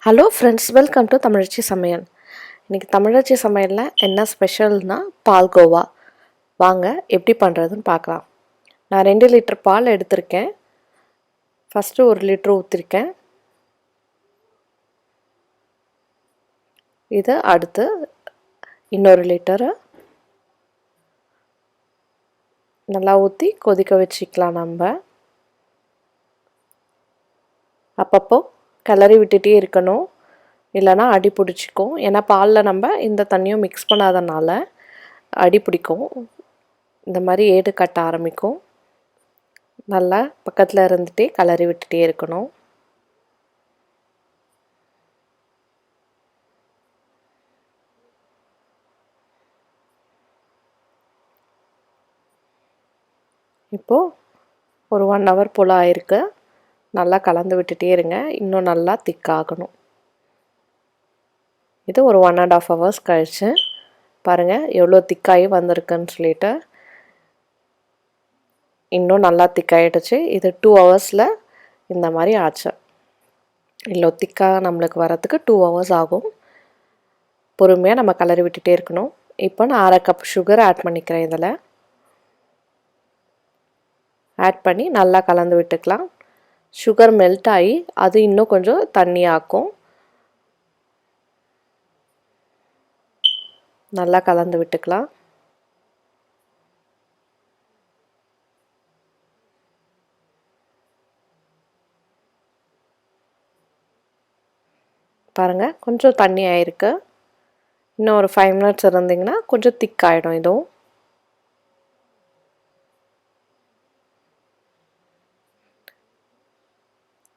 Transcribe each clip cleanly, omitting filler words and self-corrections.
Hello friends, welcome to தமிழச்சி சமையல். இன்றைக்கி தமிழச்சி சமையலில் என்ன ஸ்பெஷல்னால் பால்கோவா. வாங்க எப்படி பண்ணுறதுன்னு பார்க்கலாம். நான் 2 லிட்டர் பால் எடுத்திருக்கேன். ஃபஸ்ட்டு 1 லிட்டர் ஊற்றிருக்கேன். இது அடுத்து இன்னொரு லிட்டரு நல்லா ஊற்றி கொதிக்க வச்சுக்கலாம். நம்ம அப்பப்போ கிளறி விட்டுட்டே இருக்கணும், இல்லைனா அடி பிடிச்சிக்கும். ஏன்னா பாலில் நம்ம இந்த தண்ணியும் மிக்ஸ் பண்ணாதனால அடி பிடிக்கும், இந்த மாதிரி ஏடு கட்ட ஆரம்பிக்கும். நல்லா பக்கத்தில் இருந்துகிட்டே கிளறி விட்டுட்டே இருக்கணும். இப்போது ஒரு 1 hour போல் ஆயிருக்கு. நல்லா கலந்து விட்டுட்டே இருங்க, இன்னும் நல்லா திக்காகணும். இது ஒரு 1.5 hours கழிச்சு பாருங்கள் எவ்வளோ திக்காகி வந்திருக்குன்னு சொல்லிட்டு. இன்னும் நல்லா திக்காயிடுச்சு. இது 2 hours இந்த மாதிரி ஆச்சு. இவ்வளோ திக்காக நம்மளுக்கு வரத்துக்கு 2 hours ஆகும். பொறுமையாக நம்ம கலரி விட்டுட்டே இருக்கணும். இப்போ நான் 1/2 cup சுகர் ஆட் பண்ணிக்கிறேன். இதில் ஆட் பண்ணி நல்லா கலந்து விட்டுக்கலாம். சுகர் மெல்ட் ஆகி அது இன்னும் கொஞ்சம் தண்ணியாக்கும். நல்லா கலந்து விட்டுக்கலாம். பாருங்கள் கொஞ்சம் தண்ணி ஆயிருக்கு. இன்னும் ஒரு 5 minutes இருந்திங்கன்னா கொஞ்சம் திக்காயிடும். இதுவும்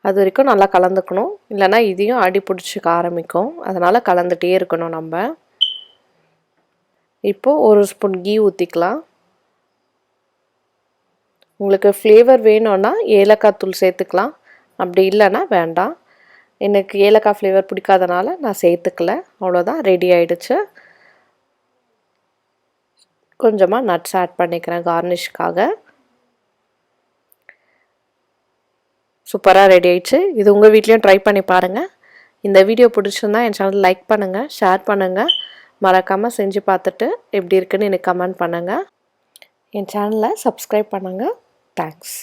அது வரைக்கும் நல்லா கலந்துக்கணும், இல்லைனா இதையும் அடி பிடிச்சிக்க ஆரம்பிக்கும். அதனால் கலந்துகிட்டே இருக்கணும் நம்ம. இப்போது 1 ஸ்பூன் கீ ஊற்றிக்கலாம். உங்களுக்கு ஃப்ளேவர் வேணும்னா ஏலக்காய் தூள் சேர்த்துக்கலாம், அப்படி இல்லைன்னா வேண்டாம். எனக்கு ஏலக்காய் ஃப்ளேவர் பிடிக்காதனால நான் சேர்த்துக்கல. அவ்வளோதான், ரெடி ஆகிடுச்சு. கொஞ்சமாக நட்ஸ் ஆட் பண்ணிக்கிறேன் கார்னிஷ்காக. சூப்பராக ரெடி ஆயிடுச்சு. இது உங்கள் வீட்லேயும் ட்ரை பண்ணி பாருங்கள். இந்த வீடியோ பிடிச்சிருந்தா என் சேனல் லைக் பண்ணுங்கள், ஷேர் பண்ணுங்கள். மறக்காமல் செஞ்சு பார்த்துட்டு எப்படி இருக்குன்னு எனக்கு கமெண்ட் பண்ணுங்கள். என் சேனலை சப்ஸ்கிரைப் பண்ணுங்கள். தேங்க்ஸ்.